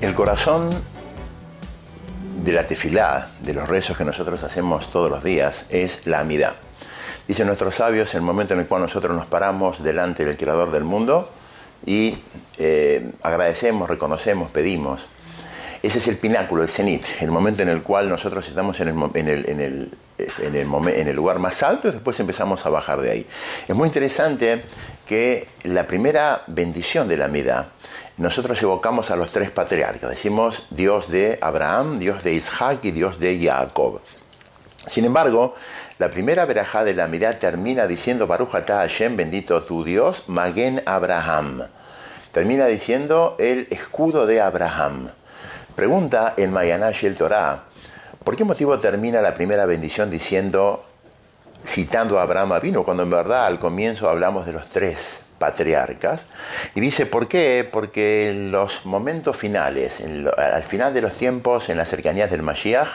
El corazón de la tefilá, de los rezos que nosotros hacemos todos los días, es la amidá. Dicen nuestros sabios, el momento en el cual nosotros nos paramos delante del Creador del mundo y agradecemos, reconocemos, pedimos. Ese es el pináculo, el cenit, el momento en el cual nosotros estamos en el lugar más alto y después empezamos a bajar de ahí. Es muy interesante que la primera bendición de la amidá, nosotros evocamos a los tres patriarcas. Decimos Dios de Abraham, Dios de Isaac y Dios de Jacob. Sin embargo, la primera verajá de la amidá termina diciendo Baruch atah Hashem, bendito tu Dios, Magen Abraham. Termina diciendo el escudo de Abraham. Pregunta el Mayaná Shel Torah, ¿por qué motivo termina la primera bendición diciendo, citando a Abraham Avinu, cuando en verdad al comienzo hablamos de los tres patriarcas? Y dice, ¿por qué? Porque en los momentos finales, al final de los tiempos, en las cercanías del Mashiach,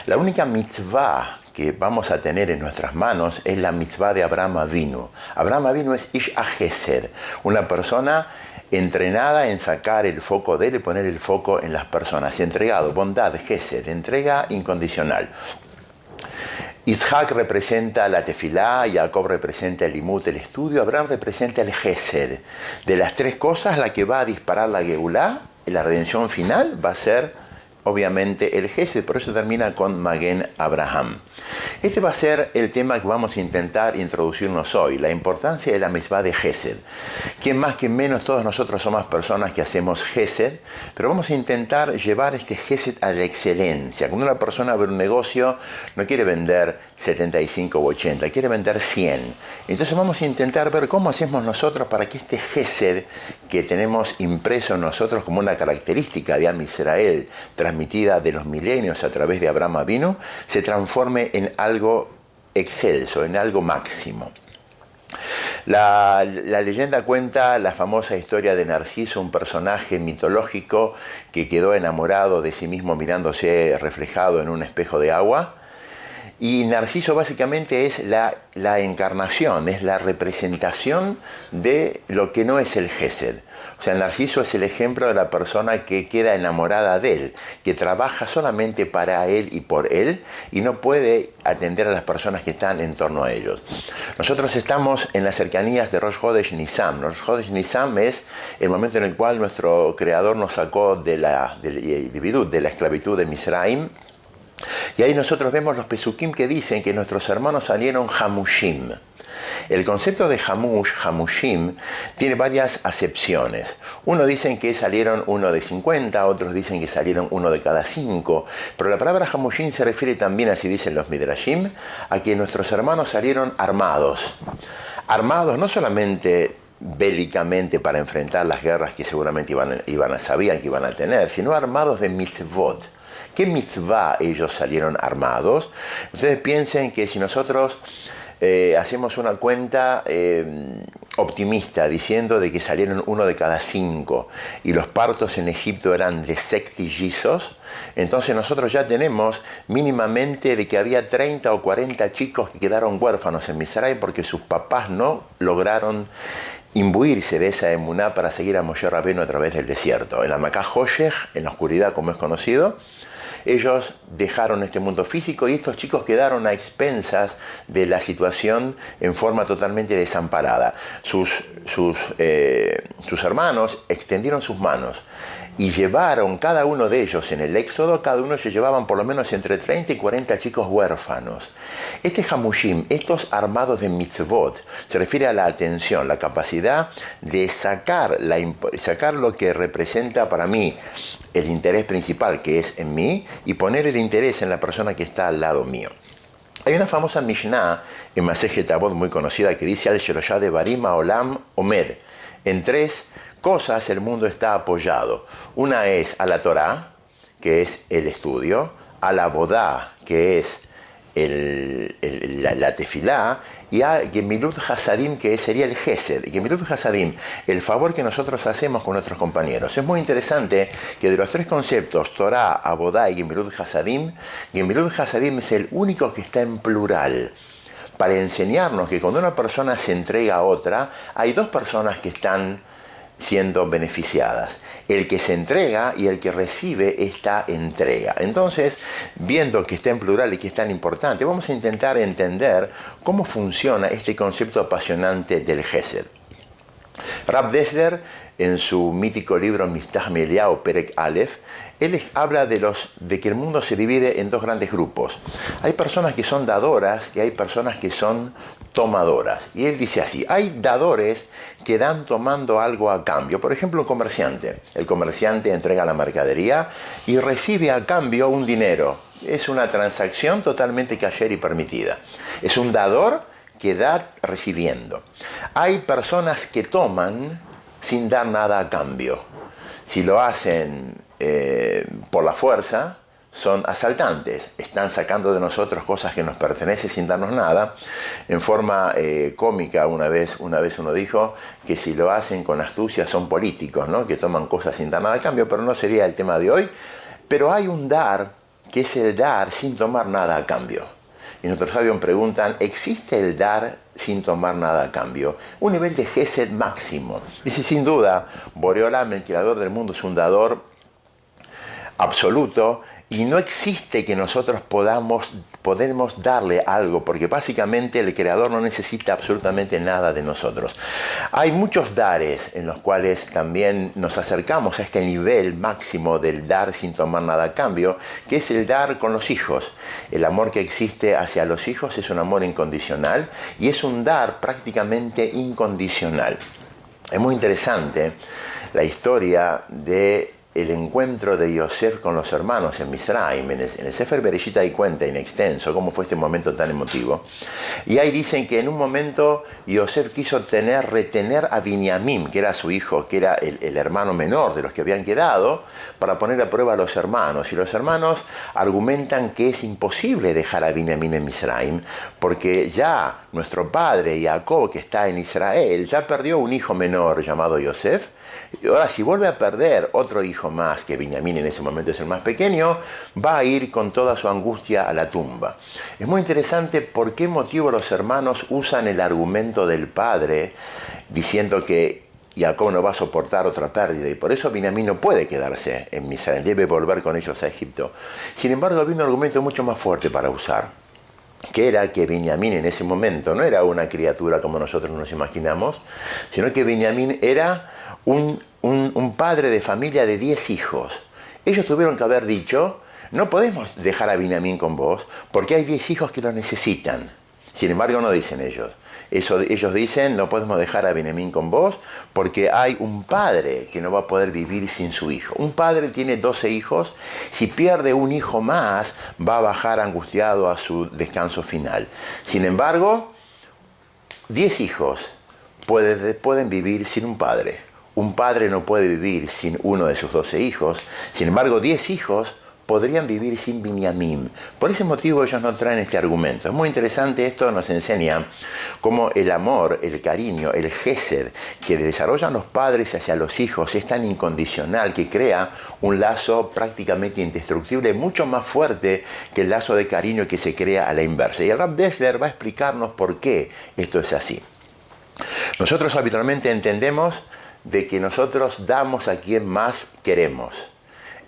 la única mitzvah que vamos a tener en nuestras manos es la mitzvah de Abraham Avinu. Abraham Avinu es Ish HaChesed, una persona entrenada en sacar el foco de él y poner el foco en las personas. Entregado, bondad, Gesed, entrega incondicional. Isaac representa la tefilá, Jacob representa el limut, el estudio, Abraham representa el Gesed. De las tres cosas, la que va a disparar la Geulá, la redención final, va a ser obviamente el Gesed, por eso termina con Magen Abraham. Este va a ser el tema que vamos a intentar introducirnos hoy, la importancia de la mitzvah de Gesed. Quien más, quien menos, todos nosotros somos personas que hacemos Gesed, pero vamos a intentar llevar este Gesed a la excelencia. Cuando una persona abre un negocio, no quiere vender 75 o 80, quiere vender 100. Entonces vamos a intentar ver cómo hacemos nosotros para que este Gesed que tenemos impreso en nosotros como una característica de Am Israel, transmitida de los milenios a través de Abraham Avinu, se transforme en algo excelso, en algo máximo. La leyenda cuenta la famosa historia de Narciso, un personaje mitológico que quedó enamorado de sí mismo mirándose reflejado en un espejo de agua. Y Narciso básicamente es la encarnación, es la representación de lo que no es el Gesed. O sea, Narciso es el ejemplo de la persona que queda enamorada de él, que trabaja solamente para él y por él y no puede atender a las personas que están en torno a ellos. Nosotros estamos en las cercanías de Rosh Chodesh Nisan. Rosh Chodesh Nisan es el momento en el cual nuestro Creador nos sacó de la esclavitud de Misraim. Y ahí nosotros vemos los pesukim que dicen que nuestros hermanos salieron hamushim. El concepto de hamushim, tiene varias acepciones. Unos dicen que salieron uno de 50, otros dicen que salieron uno de cada 5. Pero la palabra hamushim se refiere también, así dicen los midrashim, a que nuestros hermanos salieron armados. Armados no solamente bélicamente para enfrentar las guerras que seguramente sabían que iban a tener, sino armados de mitzvot. ¿Qué mitzvah ellos salieron armados? Ustedes piensen que si nosotros hacemos una cuenta optimista diciendo de que salieron uno de cada 5 y los partos en Egipto eran de sectillizos, entonces nosotros ya tenemos mínimamente de que había 30 o 40 chicos que quedaron huérfanos en Misraim porque sus papás no lograron imbuirse de esa emuná para seguir a Moshe Rabbeinu a través del desierto. En la Makah Hoshech, en la oscuridad como es conocido, ellos dejaron este mundo físico y estos chicos quedaron a expensas de la situación en forma totalmente desamparada. Sus hermanos extendieron sus manos y llevaron cada uno de ellos en el éxodo, cada uno se llevaban por lo menos entre 30 y 40 chicos huérfanos. Este hamushim, estos armados de mitzvot, se refiere a la atención, la capacidad de sacar lo que representa para mí el interés principal, que es en mí, y poner el interés en la persona que está al lado mío. Hay una famosa Mishnah en Masejet Avot muy conocida que dice: Al Sheloshah de Barim Olam Omer. En 3 cosas el mundo está apoyado. Una es a la Torah, que es el estudio, a la Bodá, que es la tefilá, y a Gemilut Hasadim, que sería el Gesed. Gemilut Hasadim, el favor que nosotros hacemos con nuestros compañeros. Es muy interesante que de los 3 conceptos, Torah, Abodá y Gemilut Hasadim es el único que está en plural, para enseñarnos que cuando una persona se entrega a otra, hay 2 personas que están siendo beneficiadas. el que se entrega y el que recibe esta entrega. Entonces, viendo que está en plural y que es tan importante, vamos a intentar entender cómo funciona este concepto apasionante del Gesed. Rav Dessler, en su mítico libro Miftah Eliyahu Perek Aleph, él habla de que el mundo se divide en dos grandes grupos. Hay personas que son dadoras y hay personas que son tomadoras. Y él dice así, hay dadores que dan tomando algo a cambio. Por ejemplo, un comerciante. El comerciante entrega la mercadería y recibe a cambio un dinero. Es una transacción totalmente kasher y permitida. Es un dador que da recibiendo. Hay personas que toman sin dar nada a cambio. Si lo hacen por la fuerza, son asaltantes. Están sacando de nosotros cosas que nos pertenecen sin darnos nada. En forma cómica, una vez uno dijo que si lo hacen con astucia son políticos, ¿no? Que toman cosas sin dar nada a cambio, pero no sería el tema de hoy. Pero hay un dar que es el dar sin tomar nada a cambio. Y nuestros sabios preguntan, ¿existe el dar sin tomar nada a cambio? Un nivel de Gesed máximo. Dice, sin duda, Boreolam, el creador del mundo, es un dador absoluto y no existe que nosotros podemos darle algo, porque básicamente el creador no necesita absolutamente nada de nosotros. Hay muchos dares en los cuales también nos acercamos a este nivel máximo del dar sin tomar nada a cambio, que es el dar con los hijos. El amor que existe hacia los hijos es un amor incondicional y es un dar prácticamente incondicional. Es muy interesante la historia de el encuentro de Yosef con los hermanos en Misraim. En el Sefer Bereshit hay cuenta en extenso cómo fue este momento tan emotivo. Y ahí dicen que en un momento Yosef quiso retener a Binyamin, que era su hijo, que era el hermano menor de los que habían quedado, para poner a prueba a los hermanos. Y los hermanos argumentan que es imposible dejar a Binyamin en Misraim, porque ya nuestro padre Jacob, que está en Israel, ya perdió un hijo menor llamado Yosef. Y ahora, si vuelve a perder otro hijo más, que Binyamin en ese momento es el más pequeño, va a ir con toda su angustia a la tumba. Es muy interesante por qué motivo los hermanos usan el argumento del padre, diciendo que Jacob no va a soportar otra pérdida, y por eso Binyamin no puede quedarse en Misraim, debe volver con ellos a Egipto. Sin embargo, había un argumento mucho más fuerte para usar, que era que Binyamin en ese momento no era una criatura como nosotros nos imaginamos, sino que Binyamin era un padre de familia de 10 hijos. Ellos tuvieron que haber dicho, no podemos dejar a Binyamin con vos, porque hay 10 hijos que lo necesitan. Sin embargo, no dicen ellos. Ellos dicen, no podemos dejar a Binyamin con vos, porque hay un padre que no va a poder vivir sin su hijo. Un padre tiene 12 hijos, si pierde un hijo más, va a bajar angustiado a su descanso final. Sin embargo, 10 hijos pueden vivir sin un padre. Un padre no puede vivir sin uno de sus 12 hijos. Sin embargo, 10 hijos podrían vivir sin Binyamin. Por ese motivo ellos no traen este argumento. Es muy interesante, esto nos enseña cómo el amor, el cariño, el gesed que desarrollan los padres hacia los hijos es tan incondicional que crea un lazo prácticamente indestructible, mucho más fuerte que el lazo de cariño que se crea a la inversa. Y el Rav Dessler va a explicarnos por qué esto es así. Nosotros habitualmente entendemos de que nosotros damos a quien más queremos.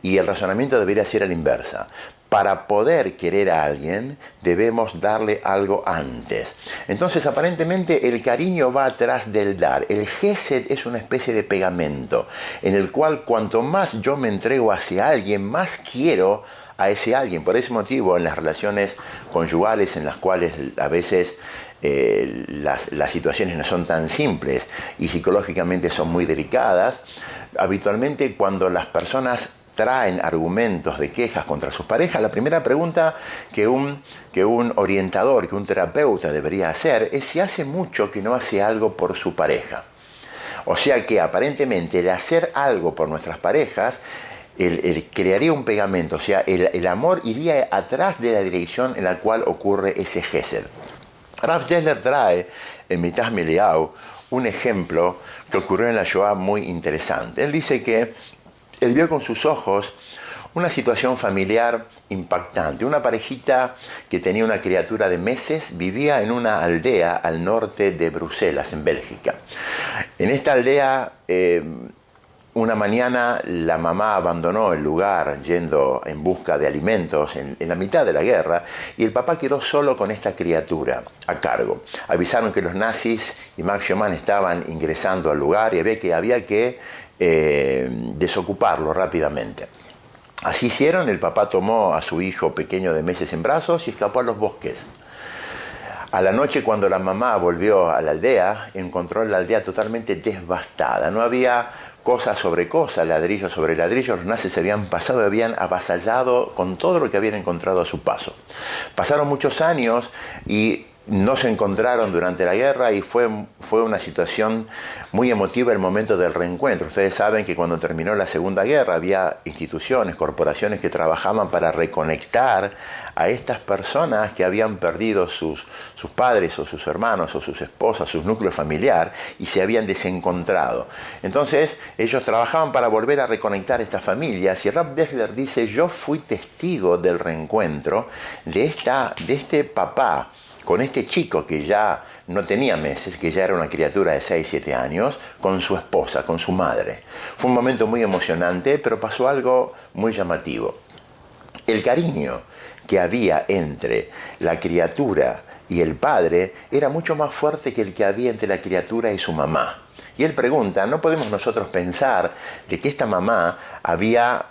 Y el razonamiento debería ser a la inversa. Para poder querer a alguien, debemos darle algo antes. Entonces, aparentemente, el cariño va atrás del dar. El gesed es una especie de pegamento, en el cual cuanto más yo me entrego hacia alguien, más quiero a ese alguien. Por ese motivo, en las relaciones conyugales, en las cuales a veces las situaciones no son tan simples y psicológicamente son muy delicadas, habitualmente cuando las personas traen argumentos de quejas contra sus parejas, la primera pregunta que un orientador, que un terapeuta debería hacer es si hace mucho que no hace algo por su pareja. O sea que aparentemente el hacer algo por nuestras parejas crearía un pegamento, o sea, el amor iría atrás de la dirección en la cual ocurre ese gesed. Rav Dessler trae en Miftah Eliyahu un ejemplo que ocurrió en la Shoah muy interesante. Él dice que él vio con sus ojos una situación familiar impactante. Una parejita que tenía una criatura de meses vivía en una aldea al norte de Bruselas, en Bélgica. En esta aldea una mañana la mamá abandonó el lugar yendo en busca de alimentos en la mitad de la guerra y el papá quedó solo con esta criatura a cargo. Avisaron que los nazis y Max Schumann estaban ingresando al lugar y había que desocuparlo rápidamente. Así hicieron, el papá tomó a su hijo pequeño de meses en brazos y escapó a los bosques. A la noche, cuando la mamá volvió a la aldea, encontró la aldea totalmente devastada. No había cosa sobre cosa, ladrillo sobre ladrillo. Los nazis se habían pasado y habían avasallado con todo lo que habían encontrado a su paso. Pasaron muchos años y no se encontraron durante la guerra y fue una situación muy emotiva el momento del reencuentro. Ustedes saben que cuando terminó la Segunda Guerra había instituciones, corporaciones que trabajaban para reconectar a estas personas que habían perdido sus padres o sus hermanos o sus esposas, sus núcleos familiares y se habían desencontrado. Entonces ellos trabajaban para volver a reconectar estas familias y Rav Dessler dice: yo fui testigo del reencuentro de este papá con este chico que ya no tenía meses, que ya era una criatura de 6, 7 años, con su esposa, con su madre. Fue un momento muy emocionante, pero pasó algo muy llamativo. El cariño que había entre la criatura y el padre era mucho más fuerte que el que había entre la criatura y su mamá. Y él pregunta, ¿no podemos nosotros pensar de que esta mamá había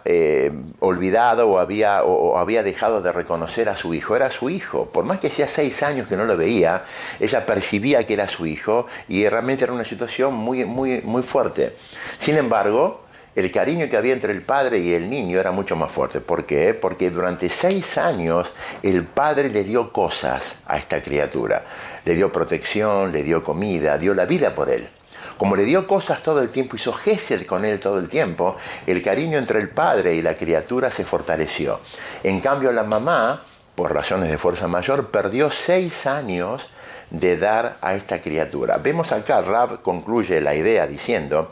olvidado o había dejado de reconocer a su hijo? Era su hijo. Por más que hacía 6 años que no lo veía, ella percibía que era su hijo y realmente era una situación muy, muy, muy fuerte. Sin embargo, el cariño que había entre el padre y el niño era mucho más fuerte. ¿Por qué? Porque durante 6 años el padre le dio cosas a esta criatura. Le dio protección, le dio comida, dio la vida por él. Como le dio cosas todo el tiempo, hizo gesed con él todo el tiempo, el cariño entre el padre y la criatura se fortaleció. En cambio, la mamá, por razones de fuerza mayor, perdió 6 años de dar a esta criatura. Vemos acá, Rav concluye la idea diciendo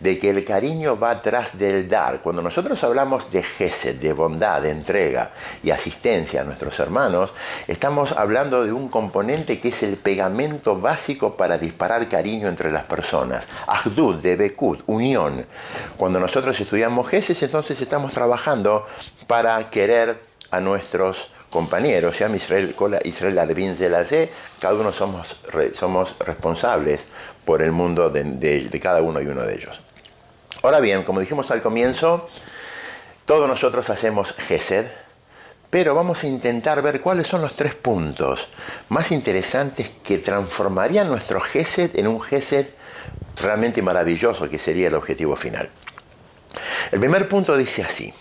de que el cariño va atrás del dar. Cuando nosotros hablamos de gesed, de bondad, de entrega y asistencia a nuestros hermanos, estamos hablando de un componente que es el pegamento básico para disparar cariño entre las personas. Ahdud, de Bekut, unión. Cuando nosotros estudiamos gesed, entonces estamos trabajando para querer a nuestros compañeros, Am Israel, Israel Alvin Zelazé, cada uno somos responsables por el mundo de cada uno y uno de ellos. Ahora bien, como dijimos al comienzo, todos nosotros hacemos gesed, pero vamos a intentar ver cuáles son los 3 puntos más interesantes que transformarían nuestro gesed en un gesed realmente maravilloso, que sería el objetivo final. El primer punto dice así: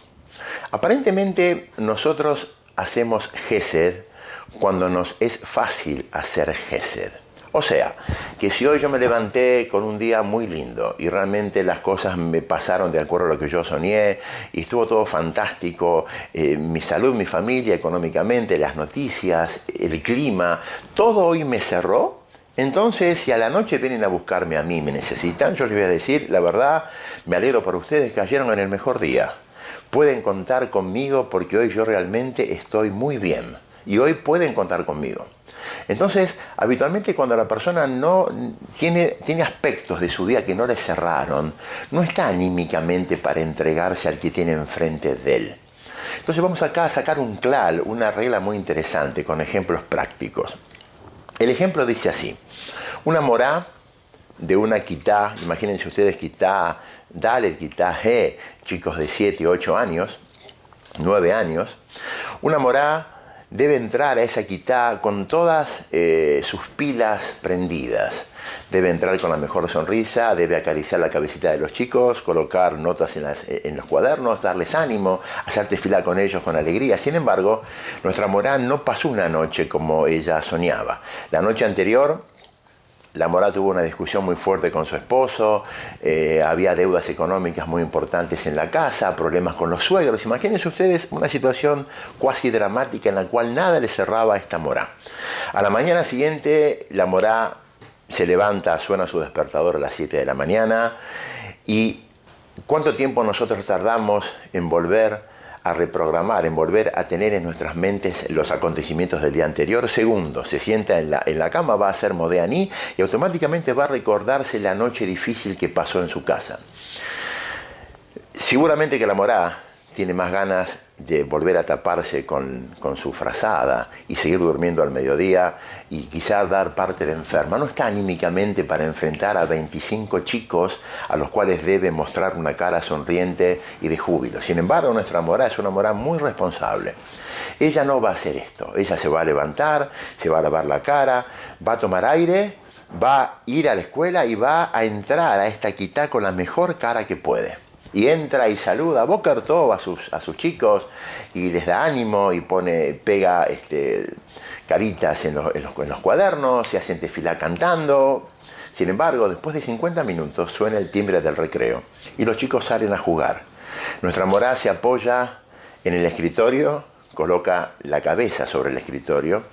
aparentemente nosotros hacemos gesed cuando nos es fácil hacer gesed. O sea, que si hoy yo me levanté con un día muy lindo y realmente las cosas me pasaron de acuerdo a lo que yo soñé y estuvo todo fantástico, mi salud, mi familia, económicamente, las noticias, el clima, todo hoy me cerró. Entonces, si a la noche vienen a buscarme a mí, me necesitan, yo les voy a decir, la verdad, me alegro por ustedes, cayeron en el mejor día. Pueden contar conmigo porque hoy yo realmente estoy muy bien. Y hoy pueden contar conmigo. Entonces, habitualmente cuando la persona no tiene aspectos de su día que no le cerraron, no está anímicamente para entregarse al que tiene enfrente de él. Entonces vamos acá a sacar un klal, una regla muy interesante con ejemplos prácticos. El ejemplo dice así: una morá de una kitá, imagínense ustedes kitá Dalet, kitá He, chicos de 7, 8 años, 9 años, una morá debe entrar a esa kitá con todas sus pilas prendidas. Debe entrar con la mejor sonrisa, debe acariciar la cabecita de los chicos, colocar notas en los cuadernos, darles ánimo, hacer tefilá con ellos con alegría. Sin embargo, nuestra morá no pasó una noche como ella soñaba. La noche anterior, la morá tuvo una discusión muy fuerte con su esposo, había deudas económicas muy importantes en la casa, problemas con los suegros. Imagínense ustedes una situación cuasi dramática en la cual nada le cerraba a esta morá. A la mañana siguiente, la morá se levanta, suena su despertador a las 7 de la mañana. ¿Y cuánto tiempo nosotros tardamos en volver a reprogramar, en volver a tener en nuestras mentes los acontecimientos del día anterior? Segundos. Se sienta en la cama, va a hacer modéaní y automáticamente va a recordarse la noche difícil que pasó en su casa. Seguramente que la morá tiene más ganas de volver a taparse con su frazada y seguir durmiendo al mediodía y quizá dar parte de enferma. No está anímicamente para enfrentar a 25 chicos a los cuales debe mostrar una cara sonriente y de júbilo. Sin embargo, nuestra morá es una morá muy responsable. Ella no va a hacer esto. Ella se va a levantar, se va a lavar la cara, va a tomar aire, va a ir a la escuela y va a entrar a esta quitá con la mejor cara que puede. Y entra y saluda Boker Tov a sus chicos y les da ánimo y pega caritas en los cuadernos y hacen tefilá cantando. Sin embargo, después de 50 minutos suena el timbre del recreo y los chicos salen a jugar. Nuestra morá se apoya en el escritorio, coloca la cabeza sobre el escritorio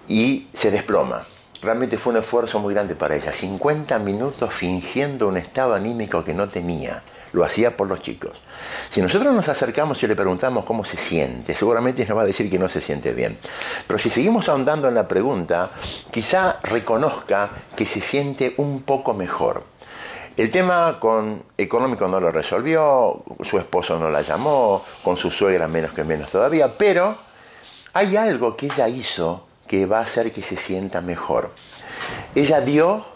y se desploma. Realmente fue un esfuerzo muy grande para ella. 50 minutos fingiendo un estado anímico que no tenía. Lo hacía por los chicos. Si nosotros nos acercamos y le preguntamos cómo se siente, seguramente nos va a decir que no se siente bien. Pero si seguimos ahondando en la pregunta, quizá reconozca que se siente un poco mejor. El tema económico no lo resolvió, su esposo no la llamó, con su suegra menos que menos todavía, pero hay algo que ella hizo que va a hacer que se sienta mejor. Ella dio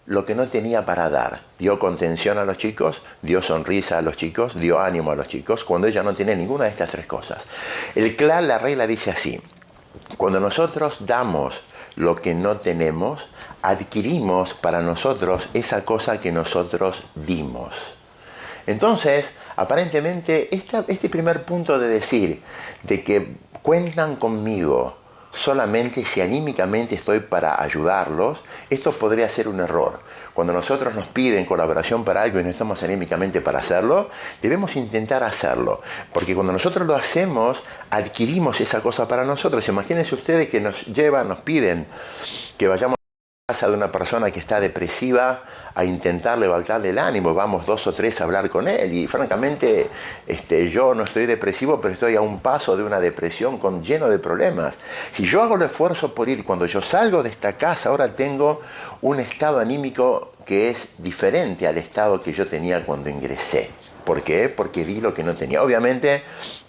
lo que no tenía para dar. Dio contención a los chicos, dio sonrisa a los chicos, dio ánimo a los chicos, cuando ella no tiene ninguna de estas tres cosas. La regla dice así: cuando nosotros damos lo que no tenemos, adquirimos para nosotros esa cosa que nosotros dimos. Entonces, aparentemente, este primer punto de decir, de que cuentan conmigo solamente si anímicamente estoy para ayudarlos, esto podría ser un error. Cuando nosotros nos piden colaboración para algo y no estamos anímicamente para hacerlo, debemos intentar hacerlo, porque cuando nosotros lo hacemos, adquirimos esa cosa para nosotros. Imagínense ustedes que nos piden que vayamos a la casa de una persona que está depresiva a intentar levantarle el ánimo, vamos 2 o 3 a hablar con él y francamente yo no estoy depresivo, pero estoy a un paso de una depresión lleno de problemas. Si yo hago el esfuerzo por ir, cuando yo salgo de esta casa, ahora tengo un estado anímico que es diferente al estado que yo tenía cuando ingresé. ¿Por qué? Porque vi lo que no tenía. Obviamente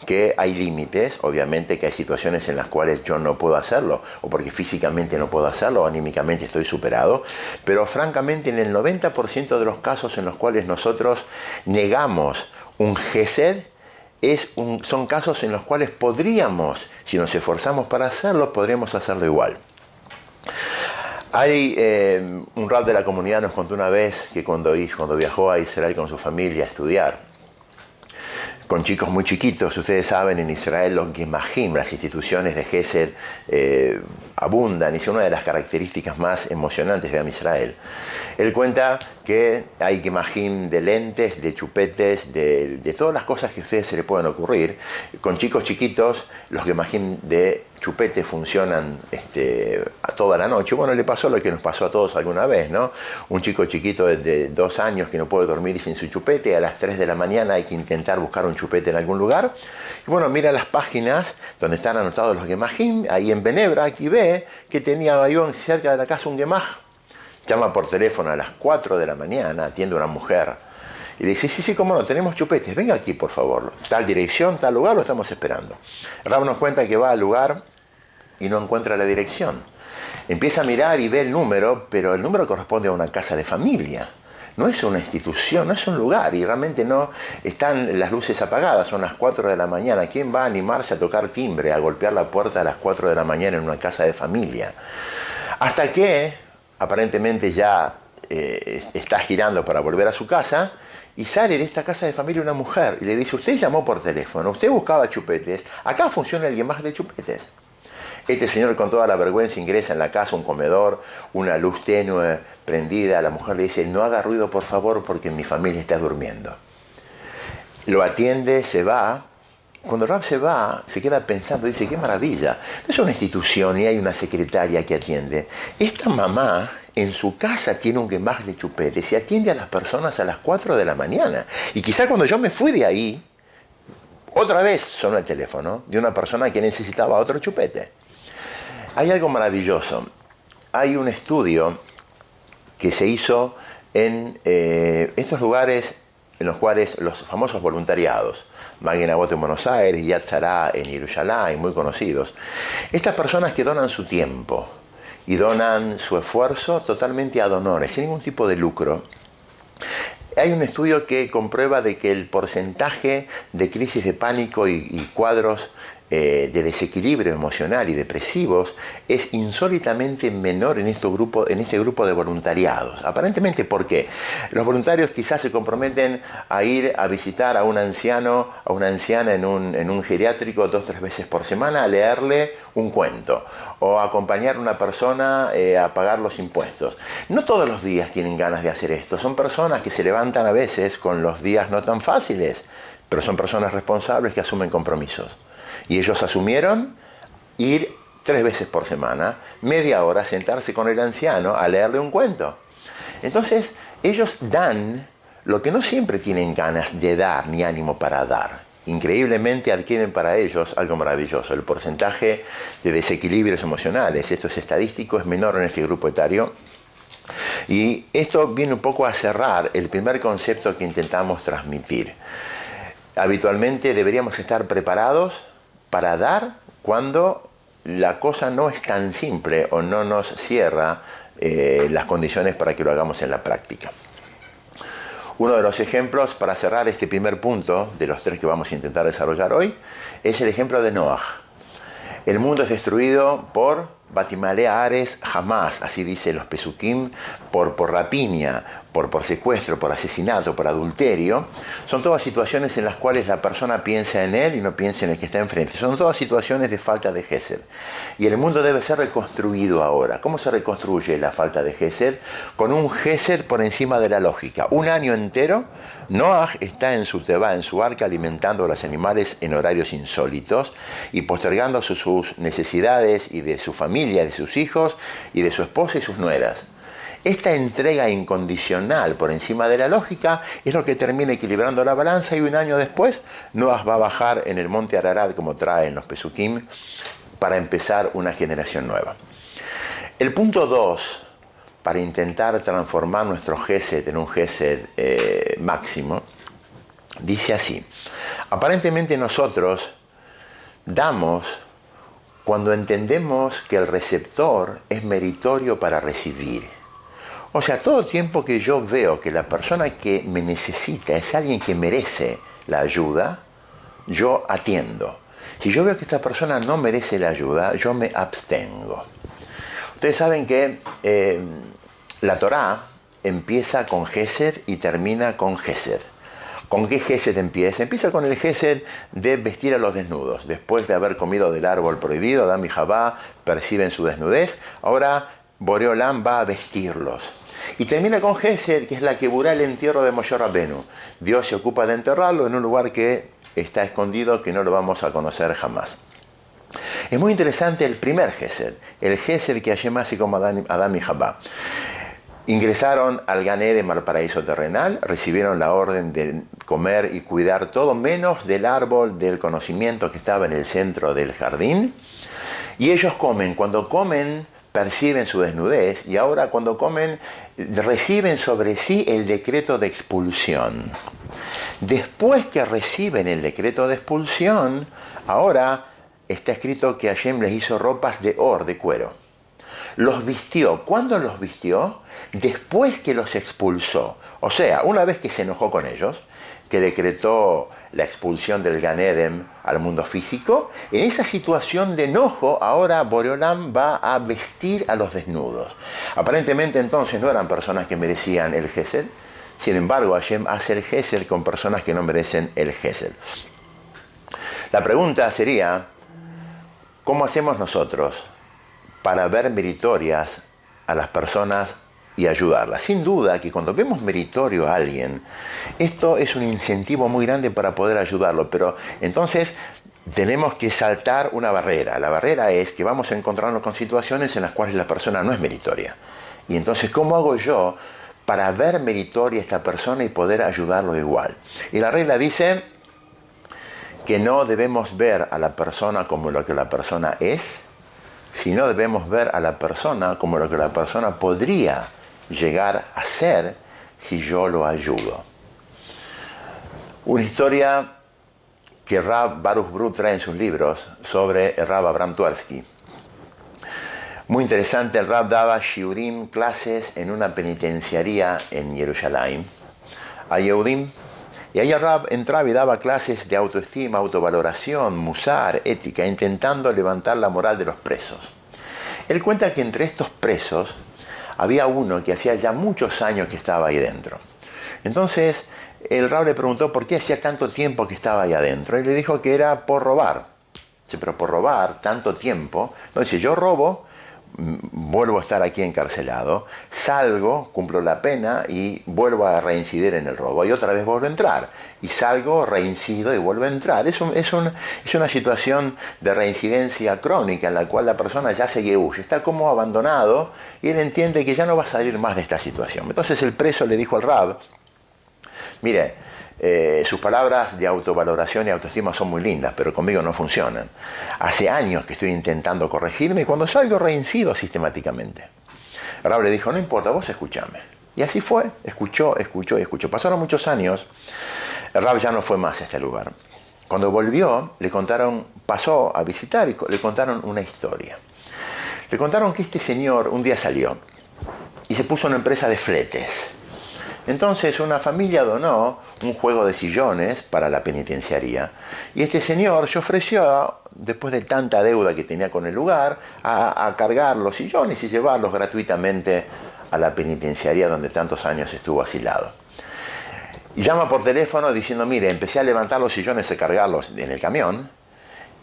que hay límites, obviamente que hay situaciones en las cuales yo no puedo hacerlo, o porque físicamente no puedo hacerlo, o anímicamente estoy superado, pero francamente en el 90% de los casos en los cuales nosotros negamos un gesed, son casos en los cuales podríamos, si nos esforzamos para hacerlo, podríamos hacerlo igual. Hay un rab de la comunidad nos contó una vez que cuando viajó a Israel con su familia a estudiar, con chicos muy chiquitos, ustedes saben, en Israel los gemahim, las instituciones de Gesed, abundan y son una de las características más emocionantes de Am Israel. Él cuenta que hay gemahim de lentes, de chupetes, de todas las cosas que a ustedes se les pueden ocurrir. Con chicos chiquitos, los gemahim de chupete funcionan a toda la noche. Bueno, le pasó lo que nos pasó a todos alguna vez, ¿no? Un chico chiquito de 2 años que no puede dormir sin su chupete, a las 3 de la mañana hay que intentar buscar un chupete en algún lugar. Y bueno, mira las páginas donde están anotados los gemahim, ahí en Benebra, aquí ve que tenía ahí cerca de la casa un gemaj. Llama por teléfono a las 4 de la mañana, atiende a una mujer y le dice, sí, cómo no, tenemos chupetes, venga aquí por favor, tal dirección, tal lugar, lo estamos esperando. Rab nos cuenta que va al lugar y no encuentra la dirección. Empieza a mirar y ve el número, pero el número corresponde a una casa de familia. No es una institución, no es un lugar y realmente no están las luces apagadas, son las 4 de la mañana. ¿Quién va a animarse a tocar timbre, a golpear la puerta a las 4 de la mañana en una casa de familia? Hasta que aparentemente ya está girando para volver a su casa y sale de esta casa de familia una mujer y le dice, usted llamó por teléfono, usted buscaba chupetes, acá funciona el gemaj de chupetes. Este señor con toda la vergüenza ingresa en la casa, un comedor, una luz tenue prendida, la mujer le dice, no haga ruido por favor porque mi familia está durmiendo. Lo atiende, se va. Cuando Rab se va, se queda pensando, dice, qué maravilla. No es una institución y hay una secretaria que atiende. Esta mamá en su casa tiene un gemaj de chupetes y atiende a las personas a las 4 de la mañana. Y quizá cuando yo me fui de ahí, otra vez sonó el teléfono de una persona que necesitaba otro chupete. Hay algo maravilloso. Hay un estudio que se hizo en estos lugares en los cuales los famosos voluntariados, Maguen Avot en Buenos Aires, Yad Sarah en Yerushalayim, muy conocidos. Estas personas que donan su tiempo y donan su esfuerzo totalmente ad honorem, sin ningún tipo de lucro. Hay un estudio que comprueba de que el porcentaje de crisis de pánico y cuadros de desequilibrio emocional y depresivos es insólitamente menor en este grupo de voluntariados. Aparentemente, ¿por qué? Los voluntarios quizás se comprometen a ir a visitar a un anciano, a una anciana en un geriátrico 2 o 3 veces por semana a leerle un cuento o a acompañar a una persona a pagar los impuestos. No todos los días tienen ganas de hacer esto. Son personas que se levantan a veces con los días no tan fáciles, pero son personas responsables que asumen compromisos. Y ellos asumieron ir 3 veces por semana, media hora, sentarse con el anciano a leerle un cuento. Entonces, ellos dan lo que no siempre tienen ganas de dar ni ánimo para dar. Increíblemente adquieren para ellos algo maravilloso. El porcentaje de desequilibrios emocionales, esto es estadístico, es menor en este grupo etario. Y esto viene un poco a cerrar el primer concepto que intentamos transmitir. Habitualmente deberíamos estar preparados para dar cuando la cosa no es tan simple o no nos cierra las condiciones para que lo hagamos en la práctica. Uno de los ejemplos para cerrar este primer punto de los 3 que vamos a intentar desarrollar hoy es el ejemplo de Noaj. El mundo es destruido por Batimalea Ares jamás, así dicen los Pesukim, por rapiña, por secuestro, por asesinato, por adulterio. Son todas situaciones en las cuales la persona piensa en él y no piensa en el que está enfrente. Son todas situaciones de falta de Gesed. Y el mundo debe ser reconstruido ahora. ¿Cómo se reconstruye la falta de Gesed? Con un Gesed por encima de la lógica. Un año entero, Noaj está en su teba, en su arca, alimentando a los animales en horarios insólitos y postergando sus necesidades y de su familia, de sus hijos y de su esposa y sus nueras. Esta entrega incondicional por encima de la lógica es lo que termina equilibrando la balanza y un año después Noaj va a bajar en el monte Ararat, como traen los Pesukim, para empezar una generación nueva. El punto 2, para intentar transformar nuestro Gesed en un Gesed máximo, dice así: aparentemente nosotros damos cuando entendemos que el receptor es meritorio para recibir. O sea, todo el tiempo que yo veo que la persona que me necesita es alguien que merece la ayuda, yo atiendo. Si yo veo que esta persona no merece la ayuda, yo me abstengo. Ustedes saben que la Torá empieza con Gesed y termina con Gesed. ¿Con qué Gesed empieza? Empieza con el Gesed de vestir a los desnudos. Después de haber comido del árbol prohibido, Adán y Javá perciben su desnudez. Ahora Boré Olam va a vestirlos. Y termina con Gesed, que es la Keburá, el entierro de Moshe Rabbenu. Dios se ocupa de enterrarlo en un lugar que está escondido, que no lo vamos a conocer jamás. Es muy interesante el primer Gesed, el Gesed que Hashem hace como Adán y Javá. Ingresaron al Gan Eden, al paraíso terrenal, recibieron la orden de comer y cuidar todo menos del árbol del conocimiento que estaba en el centro del jardín. Y ellos comen. Cuando comen, perciben su desnudez, y ahora cuando comen reciben sobre sí el decreto de expulsión. Después que reciben el decreto de expulsión, ahora está escrito que Hashem les hizo ropas de or, de cuero. Los vistió. ¿Cuándo los vistió? Después que los expulsó. O sea, una vez que se enojó con ellos, que decretó la expulsión del Gan Eden al mundo físico, en esa situación de enojo, ahora Boré Olam va a vestir a los desnudos. Aparentemente entonces no eran personas que merecían el Gesed, sin embargo Hashem hace el Gesed con personas que no merecen el Gesed. La pregunta sería, ¿cómo hacemos nosotros para ver meritorias a las personas y ayudarlas? Sin duda que cuando vemos meritorio a alguien, esto es un incentivo muy grande para poder ayudarlo, pero entonces tenemos que saltar una barrera. La barrera es que vamos a encontrarnos con situaciones en las cuales la persona no es meritoria. Y entonces, ¿cómo hago yo para ver meritoria a esta persona y poder ayudarlo igual? Y la regla dice que no debemos ver a la persona como lo que la persona es, sino debemos ver a la persona como lo que la persona podría llegar a ser si yo lo ayudo. Una historia que Rav Baruch Brut trae en sus libros sobre el Rav Abraham Twersky. Muy interesante, el Rav daba shiurim, clases en una penitenciaría en Jerusalén, a Yehudim, y ahí el Rav entraba y daba clases de autoestima, autovaloración, musar, ética, intentando levantar la moral de los presos. Él cuenta que entre estos presos había uno que hacía ya muchos años que estaba ahí dentro. Entonces el Rav le preguntó por qué hacía tanto tiempo que estaba ahí adentro, y le dijo que era por robar. Dice, pero por robar tanto tiempo, no, dice, yo robo, vuelvo a estar aquí encarcelado, salgo, cumplo la pena y vuelvo a reincidir en el robo. Y otra vez vuelvo a entrar. Y salgo, reincido y vuelvo a entrar. Es una situación de reincidencia crónica en la cual la persona ya se huye, está como abandonado y él entiende que ya no va a salir más de esta situación. Entonces el preso le dijo al Rav, mire, sus palabras de autovaloración y autoestima son muy lindas, pero conmigo no funcionan. Hace años que estoy intentando corregirme y cuando salgo reincido sistemáticamente. El Rav le dijo, no importa, vos escuchame. Y así fue, escuchó. Pasaron muchos años, el Rav ya no fue más a este lugar. Cuando volvió, pasó a visitar y le contaron una historia. Le contaron que este señor un día salió y se puso una empresa de fletes. Entonces una familia donó un juego de sillones para la penitenciaría y este señor se ofreció, después de tanta deuda que tenía con el lugar, a cargar los sillones y llevarlos gratuitamente a la penitenciaría donde tantos años estuvo asilado. Y llama por teléfono diciendo, mire, empecé a levantar los sillones y cargarlos en el camión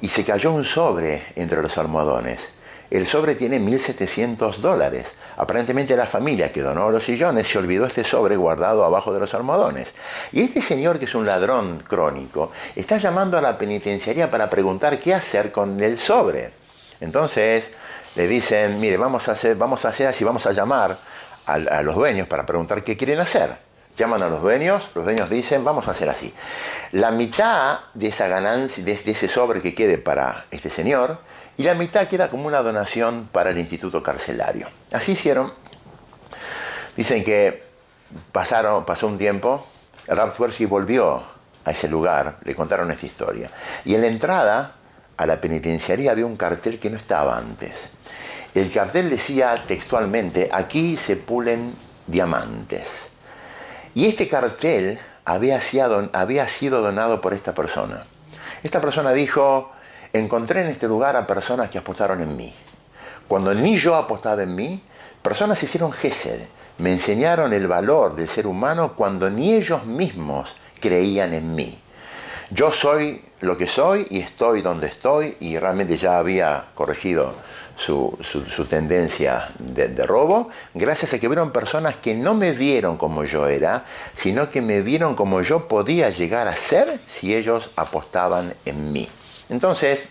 y se cayó un sobre entre los almohadones. El sobre tiene $1.700. Aparentemente la familia que donó los sillones se olvidó este sobre guardado abajo de los almohadones. Y este señor, que es un ladrón crónico, está llamando a la penitenciaría para preguntar qué hacer con el sobre. Entonces le dicen, mire, vamos a hacer así, vamos a llamar a los dueños para preguntar qué quieren hacer. Llaman a los dueños dicen, vamos a hacer así. La mitad de esa ganancia, de ese sobre que quede para este señor, y la mitad queda como una donación para el instituto carcelario. Así hicieron. Dicen que pasó un tiempo, el Rav Twersky volvió a ese lugar, le contaron esta historia. Y en la entrada a la penitenciaría había un cartel que no estaba antes. El cartel decía textualmente, aquí se pulen diamantes. Y este cartel había sido donado por esta persona. Esta persona dijo, encontré en este lugar a personas que apostaron en mí. Cuando ni yo apostaba en mí, personas hicieron gesed, me enseñaron el valor del ser humano cuando ni ellos mismos creían en mí. Yo soy lo que soy y estoy donde estoy, y realmente ya había corregido su tendencia de robo, gracias a que vieron personas que no me vieron como yo era, sino que me vieron como yo podía llegar a ser si ellos apostaban en mí. Entonces,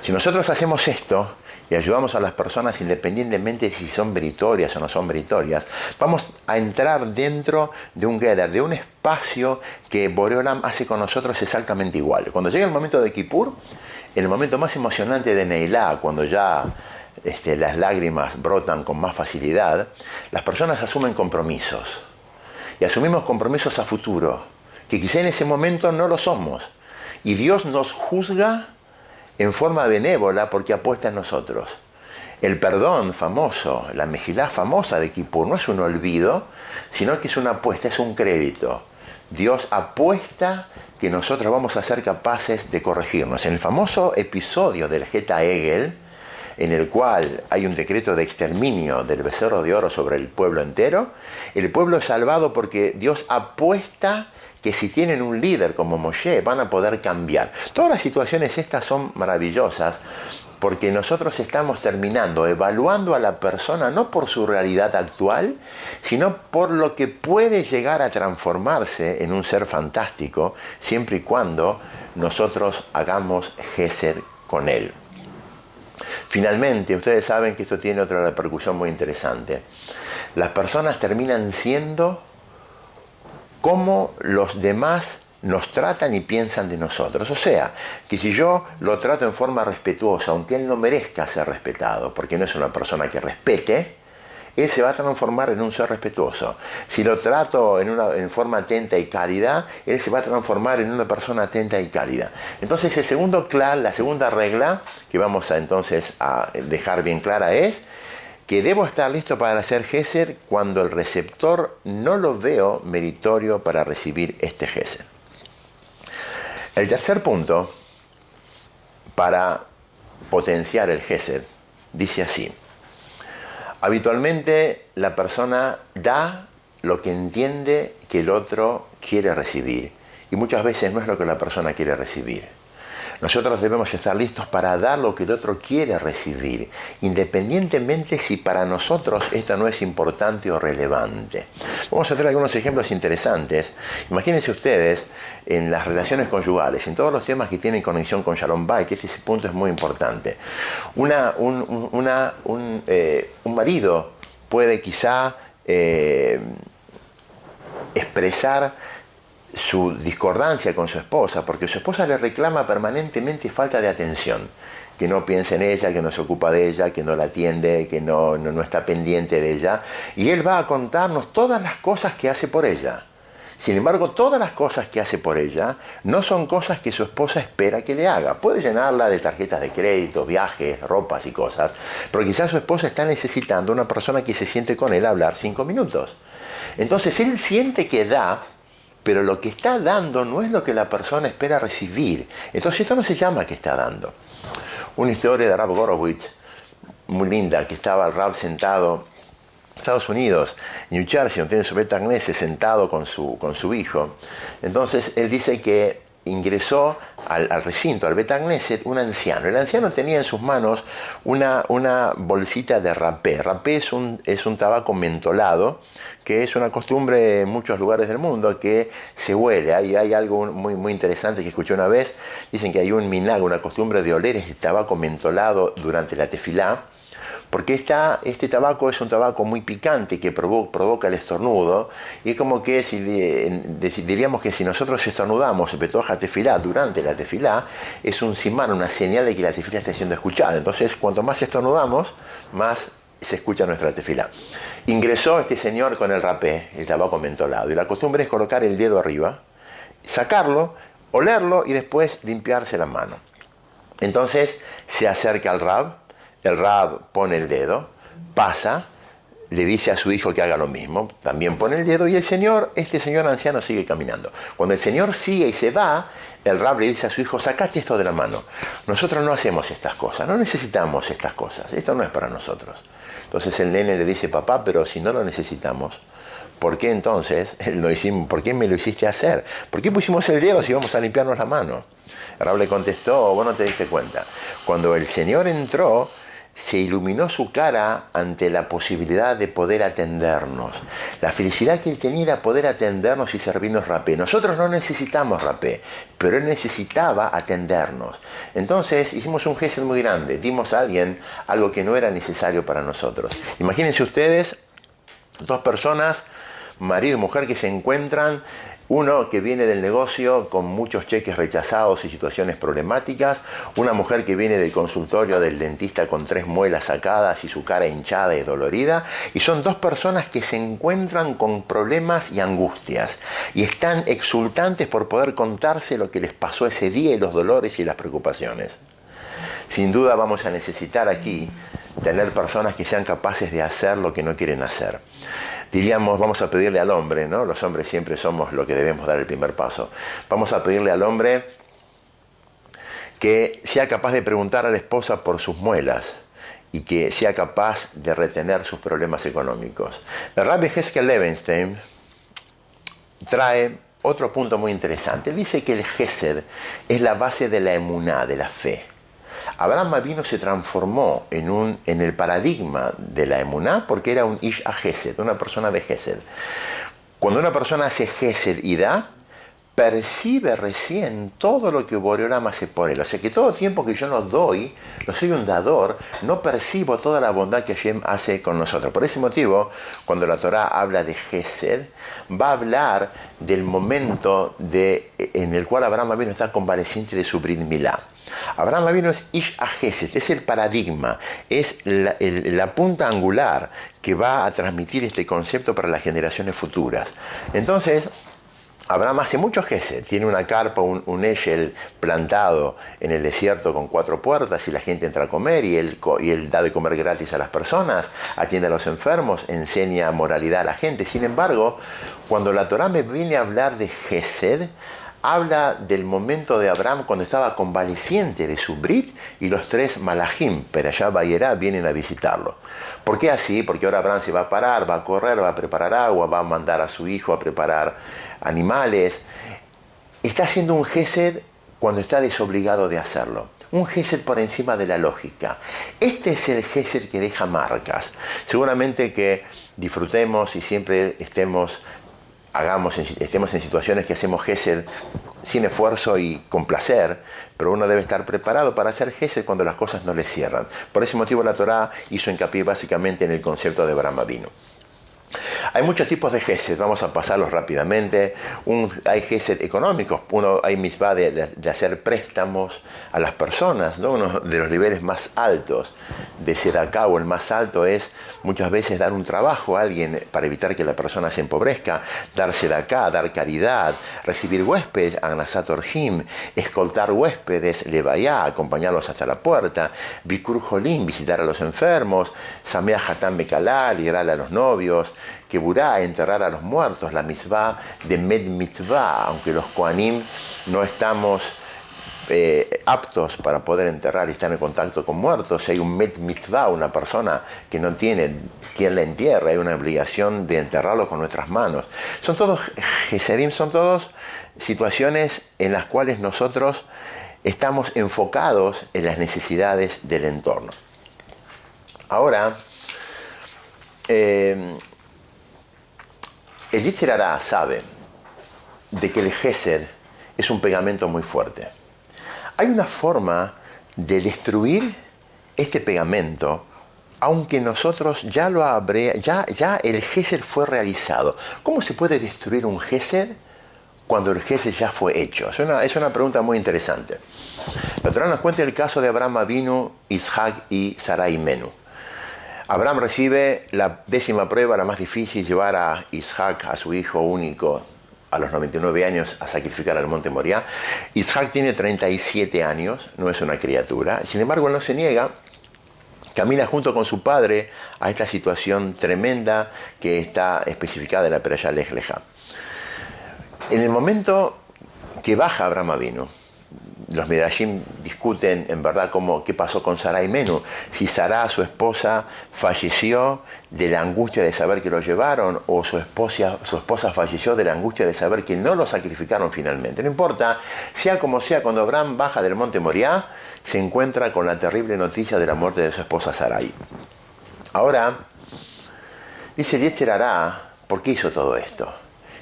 si nosotros hacemos esto y ayudamos a las personas independientemente de si son meritorias o no son meritorias, vamos a entrar dentro de un Geder, de un espacio que Borei Olam hace con nosotros exactamente igual. Cuando llega el momento de Kippur, el momento más emocionante de Neilá, cuando ya las lágrimas brotan con más facilidad, las personas asumen compromisos. Y asumimos compromisos a futuro, que quizá en ese momento no lo somos. Y Dios nos juzga en forma benévola porque apuesta en nosotros. El perdón famoso, la mejilá famosa de Kippur, no es un olvido, sino que es una apuesta, es un crédito. Dios apuesta que nosotros vamos a ser capaces de corregirnos. En el famoso episodio del Geta Egel, en el cual hay un decreto de exterminio del becerro de oro sobre el pueblo entero, el pueblo es salvado porque Dios apuesta que si tienen un líder como Moshe van a poder cambiar. Todas las situaciones estas son maravillosas porque nosotros estamos terminando evaluando a la persona no por su realidad actual, sino por lo que puede llegar a transformarse en un ser fantástico siempre y cuando nosotros hagamos gesed con él. Finalmente, ustedes saben que esto tiene otra repercusión muy interesante. Las personas terminan siendo como los demás nos tratan y piensan de nosotros. O sea, que si yo lo trato en forma respetuosa, aunque él no merezca ser respetado, porque no es una persona que respete, él se va a transformar en un ser respetuoso. Si lo trato en forma atenta y cálida, él se va a transformar en una persona atenta y cálida. Entonces el segundo clan, la segunda regla que vamos a entonces a dejar bien clara es que debo estar listo para hacer Gesed cuando el receptor no lo veo meritorio para recibir este Gesed. El tercer punto para potenciar el Gesed dice así: habitualmente la persona da lo que entiende que el otro quiere recibir, y muchas veces no es lo que la persona quiere recibir. Nosotros debemos estar listos para dar lo que el otro quiere recibir, independientemente si para nosotros esto no es importante o relevante. Vamos a tener algunos ejemplos interesantes. Imagínense ustedes en las relaciones conyugales, en todos los temas que tienen conexión con Shalom Bayit, ese punto es muy importante. Un marido puede quizá expresar su discordancia con su esposa, porque su esposa le reclama permanentemente falta de atención, que no piensa en ella, que no se ocupa de ella, que no la atiende, que no está pendiente de ella, y él va a contarnos todas las cosas que hace por ella. Sin embargo, todas las cosas que hace por ella no son cosas que su esposa espera que le haga. Puede llenarla de tarjetas de crédito, viajes, ropas y cosas, pero quizás su esposa está necesitando una persona que se siente con él a hablar 5 minutos. Entonces él siente que da, pero lo que está dando no es lo que la persona espera recibir. Entonces esto no se llama que está dando. Una historia de Rav Gorowitz, muy linda, que estaba el Rav sentado en Estados Unidos, New Jersey, donde tiene su Bet Knesset, sentado con su hijo. Entonces él dice que ingresó al recinto, al Bet Knesset, un anciano. El anciano tenía en sus manos una bolsita de rapé. Rapé es un tabaco mentolado, que es una costumbre en muchos lugares del mundo, que se huele. Hay algo muy, muy interesante que escuché una vez. Dicen que hay un minhag, una costumbre de oler este tabaco mentolado durante la tefilá, porque este tabaco es un tabaco muy picante que provoca el estornudo, y es como que diríamos que si nosotros estornudamos betoja tefilá durante la tefilá, es un simán, una señal de que la tefilá está siendo escuchada. Entonces, cuanto más estornudamos, más se escucha nuestra tefilá. Ingresó este señor con el rapé, el tabaco mentolado, y la costumbre es colocar el dedo arriba, sacarlo, olerlo y después limpiarse la mano. Entonces se acerca al Rab, el Rab pone el dedo, pasa, le dice a su hijo que haga lo mismo, también pone el dedo, y este señor anciano sigue caminando. Cuando el señor sigue y se va, el Rab le dice a su hijo: sacate esto de la mano. Nosotros no hacemos estas cosas, no necesitamos estas cosas, esto no es para nosotros. Entonces el nene le dice: papá, pero si no lo necesitamos, ¿por qué entonces por qué me lo hiciste hacer? ¿Por qué pusimos el dedo si vamos a limpiarnos la mano? El Rab le contestó: vos no te diste cuenta. Cuando el señor entró, se iluminó su cara ante la posibilidad de poder atendernos. La felicidad que él tenía era poder atendernos y servirnos rapé. Nosotros no necesitamos rapé, pero él necesitaba atendernos. Entonces hicimos un gesto muy grande, dimos a alguien algo que no era necesario para nosotros. Imagínense ustedes, dos personas, marido y mujer, que se encuentran. Uno que viene del negocio con muchos cheques rechazados y situaciones problemáticas. Una mujer que viene del consultorio del dentista con 3 muelas sacadas y su cara hinchada y dolorida. Y son dos personas que se encuentran con problemas y angustias. Y están exultantes por poder contarse lo que les pasó ese día y los dolores y las preocupaciones. Sin duda vamos a necesitar aquí tener personas que sean capaces de hacer lo que no quieren hacer. Diríamos, vamos a pedirle al hombre, ¿no? Los hombres siempre somos los que debemos dar el primer paso. Vamos a pedirle al hombre que sea capaz de preguntar a la esposa por sus muelas y que sea capaz de retener sus problemas económicos. El Rabbi Heskel Levenstein trae otro punto muy interesante. Él dice que el Gesed es la base de la emuná, de la fe. Abraham Avinu se transformó en el paradigma de la emuná porque era un ish a Gesed, una persona de Gesed. Cuando una persona hace Gesed y da, percibe recién todo lo que Boreolam hace por él. O sea que todo el tiempo que yo no doy, no soy un dador, no percibo toda la bondad que Hashem hace con nosotros. Por ese motivo, cuando la Torá habla de Gesed, va a hablar del momento en el cual Abraham Avinu está convaleciente de su Brit Milá. Abraham Avinu es Ish HaGesed, es el paradigma, es la punta angular que va a transmitir este concepto para las generaciones futuras. Entonces, Abraham hace mucho gesed, tiene una carpa, un eshel plantado en el desierto con 4 puertas y la gente entra a comer y él da de comer gratis a las personas, atiende a los enfermos, enseña moralidad a la gente. Sin embargo, cuando la Torá me viene a hablar de gesed, habla del momento de Abraham cuando estaba convaleciente de su brit y los 3 malajim, Perashá, Vayerá, vienen a visitarlo. ¿Por qué así? Porque ahora Abraham se va a parar, va a correr, va a preparar agua, va a mandar a su hijo a preparar animales. Está haciendo un gesed cuando está desobligado de hacerlo. Un gesed por encima de la lógica. Este es el gesed que deja marcas. Seguramente que disfrutemos y siempre estemos en situaciones que hacemos gesed sin esfuerzo y con placer, pero uno debe estar preparado para hacer gesed cuando las cosas no le cierran. Por ese motivo la Torá hizo hincapié básicamente en el concepto de Abraham Avinu. Hay muchos tipos de gesed, vamos a pasarlos rápidamente. Hay gesed económicos, hay mitzvah de hacer préstamos a las personas, ¿no? Uno de los niveles más altos de Sedaká, o el más alto, es muchas veces dar un trabajo a alguien para evitar que la persona se empobrezca, dar Sedaká, dar caridad, recibir huéspedes, Agnasat Orhim, escoltar huéspedes, Levayá, acompañarlos hasta la puerta, Bikur Jolim, visitar a los enfermos, Samea Hatam Bekalá, alegrar a los novios, Keburá, enterrar a los muertos, la mitzvah de Med Mitzvah, aunque los Kohanim no estamos aptos para poder enterrar y estar en contacto con muertos. Si hay un Med Mitzvah, una persona que no tiene quien la entierre, hay una obligación de enterrarlo con nuestras manos. Son todos Geserim, son todos situaciones en las cuales nosotros estamos enfocados en las necesidades del entorno. Ahora, el Yetzer Hará sabe de que el gesed es un pegamento muy fuerte. Hay una forma de destruir este pegamento, aunque nosotros ya el gesed fue realizado. ¿Cómo se puede destruir un gesed cuando el gesed ya fue hecho? Es una pregunta muy interesante. La Torá nos cuenta el caso de Abraham Avinu, Isaac y Sarai Menú. Abraham recibe la 10ª prueba, la más difícil, llevar a Isaac, a su hijo único, a los 99 años, a sacrificar al monte Moriah. Isaac tiene 37 años, no es una criatura. Sin embargo, él no se niega, camina junto con su padre a esta situación tremenda que está especificada en la Perashá Lech Lecha. En el momento que baja Abraham Avinu, los Midrashim discuten en verdad qué pasó con Sarai Menú, si Sará, su esposa, falleció de la angustia de saber que lo llevaron, o su esposa falleció de la angustia de saber que no lo sacrificaron finalmente. No importa, sea como sea, cuando Abraham baja del monte Moriah, se encuentra con la terrible noticia de la muerte de su esposa Sarai. Ahora, dice el Yetzer Hará, ¿por qué hizo todo esto?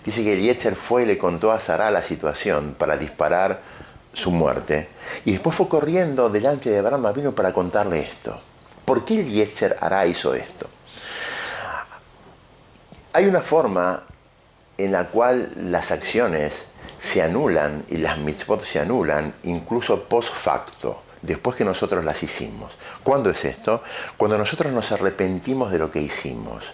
Dice que el Yetzer fue y le contó a Sará la situación para disparar su muerte, y después fue corriendo delante de Abraham Avinu para contarle esto. ¿Por qué el Yetzer Hará hizo esto? Hay una forma en la cual las acciones se anulan y las mitzvot se anulan incluso post facto, después que nosotros las hicimos. ¿Cuándo es esto? Cuando nosotros nos arrepentimos de lo que hicimos.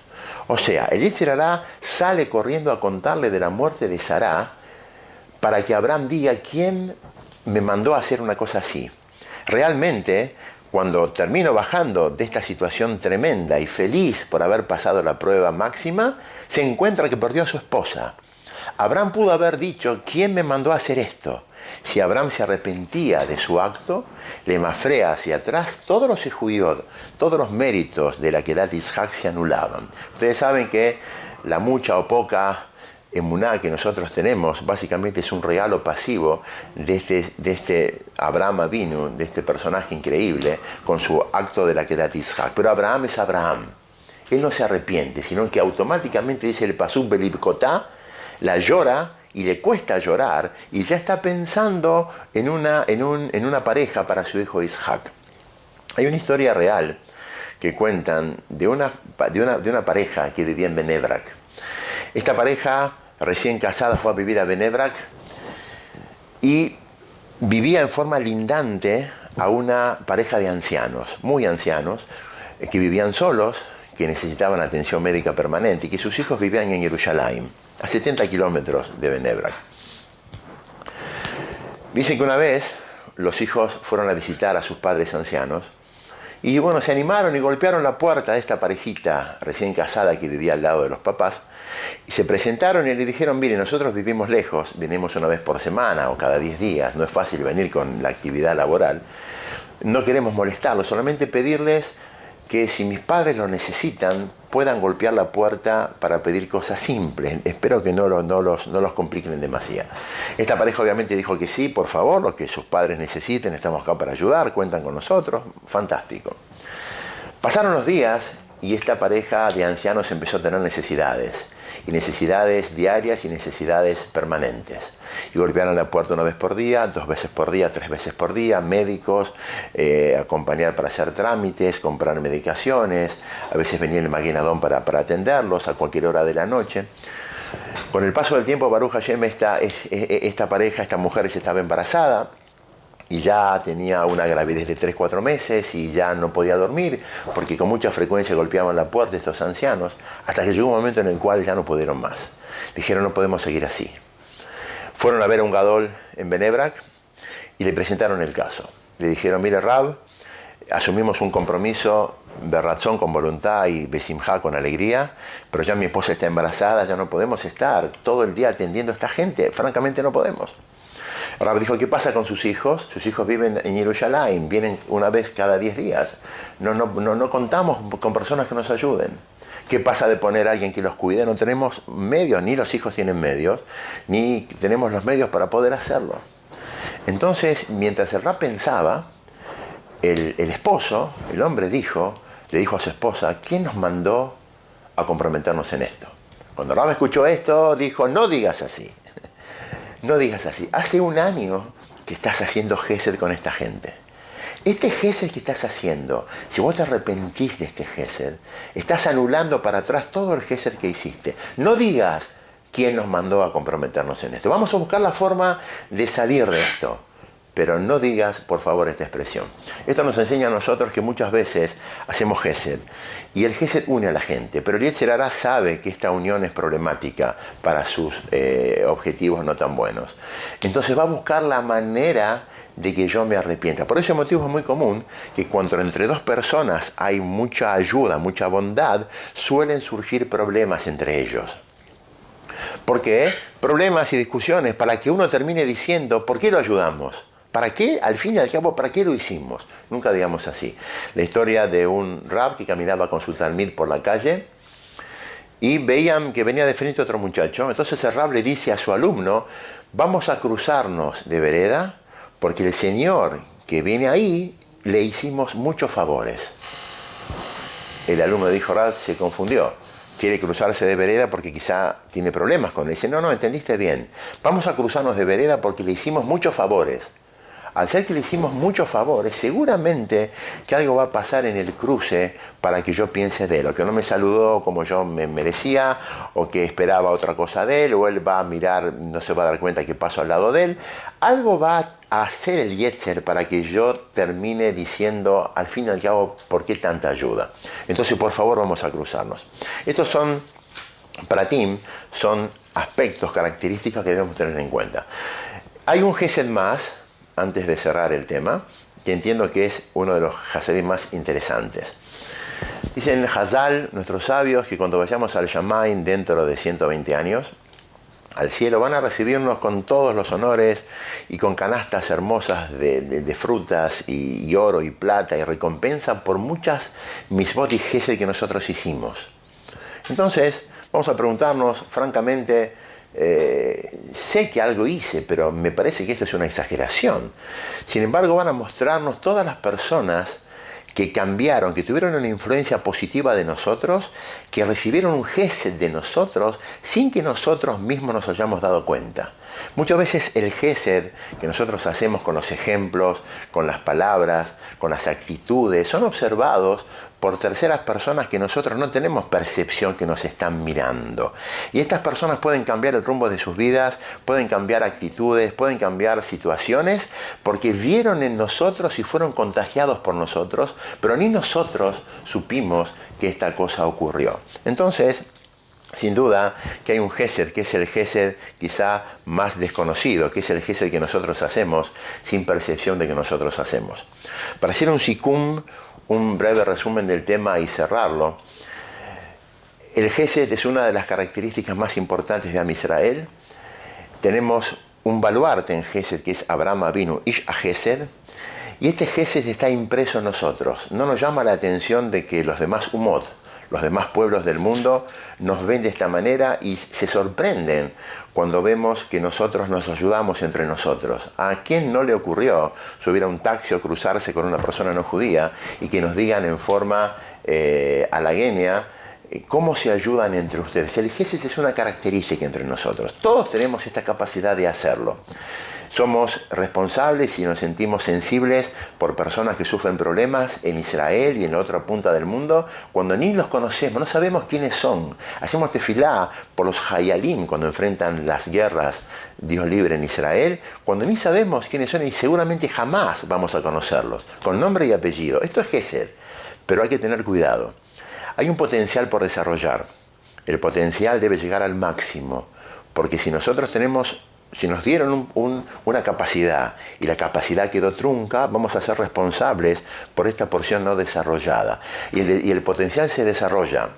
O sea, el Yetzer Hará sale corriendo a contarle de la muerte de Sará para que Abraham diga: ¿quién me mandó a hacer una cosa así? Realmente, cuando termino bajando de esta situación tremenda y feliz por haber pasado la prueba máxima, se encuentra que perdió a su esposa. Abraham pudo haber dicho: ¿quién me mandó a hacer esto? Si Abraham se arrepentía de su acto, le mafrea hacia atrás, todos los ejudíos, todos los méritos de la Kedat Isaac se anulaban. Ustedes saben que la mucha o poca emuná que nosotros tenemos básicamente es un regalo pasivo de este Abraham Avinu, de este personaje increíble, con su acto de la Kedat Isaac. Pero Abraham es Abraham. Él no se arrepiente, sino que automáticamente dice el pasuk Belibkotá, la llora y le cuesta llorar, y ya está pensando en una pareja para su hijo Isaac. Hay una historia real que cuentan de una pareja que vivía en Bnei Brak. Esta pareja recién casada fue a vivir a Bnei Brak y vivía en forma lindante a una pareja de ancianos, muy ancianos, que vivían solos, que necesitaban atención médica permanente y que sus hijos vivían en Jerusalén, a 70 kilómetros de Bnei Brak. Dicen que una vez los hijos fueron a visitar a sus padres ancianos y bueno, se animaron y golpearon la puerta de esta parejita recién casada que vivía al lado de los papás y se presentaron y le dijeron, mire, nosotros vivimos lejos, venimos una vez por semana o cada 10 días, no es fácil venir con la actividad laboral, no queremos molestarlos, solamente pedirles que si mis padres lo necesitan, puedan golpear la puerta para pedir cosas simples. Espero que no los compliquen demasiado. Esta pareja obviamente dijo que sí, por favor, lo que sus padres necesiten, estamos acá para ayudar, cuentan con nosotros. Fantástico. Pasaron los días y esta pareja de ancianos empezó a tener necesidades. Y necesidades diarias y necesidades permanentes. Y golpearon la puerta una vez por día, 2 veces por día, 3 veces por día, médicos, acompañar para hacer trámites, comprar medicaciones, a veces venía el maquinadón para atenderlos a cualquier hora de la noche. Con el paso del tiempo, Baruch Hashem, esta pareja, esta mujer se estaba embarazada, y ya tenía una gravidez de 3-4 meses y ya no podía dormir porque con mucha frecuencia golpeaban la puerta de estos ancianos hasta que llegó un momento en el cual ya no pudieron más. Dijeron, no podemos seguir así. Fueron a ver a un gadol en Bnei Brak y le presentaron el caso. Le dijeron, mire Rab, asumimos un compromiso, berrazón con voluntad y besimjá con alegría, pero ya mi esposa está embarazada, ya no podemos estar todo el día atendiendo a esta gente, francamente no podemos. Rab dijo, ¿qué pasa con sus hijos? Sus hijos viven en Jerusalén, vienen una vez cada 10 días. No contamos con personas que nos ayuden. ¿Qué pasa de poner a alguien que los cuide? No tenemos medios, ni los hijos tienen medios, ni tenemos los medios para poder hacerlo. Entonces, mientras el Rab pensaba, el esposo, el hombre le dijo a su esposa, ¿quién nos mandó a comprometernos en esto? Cuando Rab escuchó esto, dijo, no digas así. No digas así. Hace 1 año que estás haciendo gesed con esta gente. Este gesed que estás haciendo, si vos te arrepentís de este gesed, estás anulando para atrás todo el gesed que hiciste. No digas quién nos mandó a comprometernos en esto. Vamos a buscar la forma de salir de esto. Pero no digas, por favor, esta expresión. Esto nos enseña a nosotros que muchas veces hacemos gesed. Y el gesed une a la gente. Pero el Yetzer Hará sabe que esta unión es problemática para sus objetivos no tan buenos. Entonces va a buscar la manera de que yo me arrepienta. Por ese motivo es muy común que cuando entre 2 personas hay mucha ayuda, mucha bondad, suelen surgir problemas entre ellos. ¿Por qué? Problemas y discusiones para que uno termine diciendo, ¿por qué lo ayudamos? ¿Para qué? Al fin y al cabo, ¿para qué lo hicimos? Nunca digamos así. La historia de un rab que caminaba con su talmid por la calle y veían que venía de frente otro muchacho. Entonces el rab le dice a su alumno, vamos a cruzarnos de vereda porque el señor que viene ahí le hicimos muchos favores. El alumno dijo, rab, se confundió. Quiere cruzarse de vereda porque quizá tiene problemas con él. Dice, no, entendiste bien. Vamos a cruzarnos de vereda porque le hicimos muchos favores. Al ser que le hicimos muchos favores, seguramente que algo va a pasar en el cruce para que yo piense de él, o que no me saludó como yo me merecía, o que esperaba otra cosa de él, o él va a mirar, no se va a dar cuenta que paso al lado de él. Algo va a hacer el Yetzer para que yo termine diciendo, al fin y al cabo, ¿por qué tanta ayuda? Entonces, por favor, vamos a cruzarnos. Estos son, para Tim, son aspectos, características que debemos tener en cuenta. Hay un gesed más, antes de cerrar el tema, que entiendo que es uno de los hasedim más interesantes. Dicen Hazal, nuestros sabios, que cuando vayamos al Shamaim dentro de 120 años, al cielo van a recibirnos con todos los honores y con canastas hermosas de frutas y oro y plata y recompensa por muchas misbot y gesed que nosotros hicimos. Entonces, vamos a preguntarnos, francamente, sé que algo hice, pero me parece que esto es una exageración. Sin embargo, van a mostrarnos todas las personas que cambiaron, que tuvieron una influencia positiva de nosotros, que recibieron un gesed de nosotros sin que nosotros mismos nos hayamos dado cuenta. Muchas veces el gesed que nosotros hacemos con los ejemplos, con las palabras, con las actitudes, son observados por terceras personas que nosotros no tenemos percepción que nos están mirando. Y estas personas pueden cambiar el rumbo de sus vidas, pueden cambiar actitudes, pueden cambiar situaciones, porque vieron en nosotros y fueron contagiados por nosotros, pero ni nosotros supimos que esta cosa ocurrió. Entonces, sin duda que hay un gesed, que es el gesed quizá más desconocido, que es el gesed que nosotros hacemos sin percepción de que nosotros hacemos. Para hacer un sikum, un breve resumen del tema y cerrarlo, el gesed es una de las características más importantes de Am Israel. Tenemos un baluarte en gesed que es Abraham Avinu Ish HaGesed, y este gesed está impreso en nosotros. No nos llama la atención de que los demás umot, los demás pueblos del mundo, nos ven de esta manera y se sorprenden cuando vemos que nosotros nos ayudamos entre nosotros. ¿A quién no le ocurrió subir a un taxi o cruzarse con una persona no judía y que nos digan en forma halagueña cómo se ayudan entre ustedes? El gesed es una característica entre nosotros. Todos tenemos esta capacidad de hacerlo. Somos responsables y nos sentimos sensibles por personas que sufren problemas en Israel y en la otra punta del mundo, cuando ni los conocemos, no sabemos quiénes son. Hacemos tefilá por los hayalim cuando enfrentan las guerras, Dios libre, en Israel, cuando ni sabemos quiénes son y seguramente jamás vamos a conocerlos, con nombre y apellido. Esto es gesed, pero hay que tener cuidado. Hay un potencial por desarrollar. El potencial debe llegar al máximo, porque si nosotros si nos dieron una capacidad y la capacidad quedó trunca, vamos a ser responsables por esta porción no desarrollada. Y el potencial se desarrolla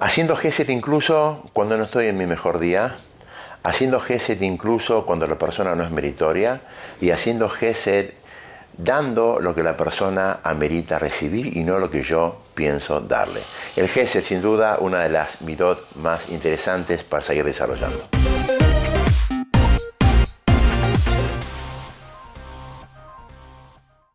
haciendo gesed incluso cuando no estoy en mi mejor día, haciendo gesed incluso cuando la persona no es meritoria, y haciendo gesed dando lo que la persona amerita recibir y no lo que yo pienso darle. El gesed, sin duda, una de las midot más interesantes para seguir desarrollando.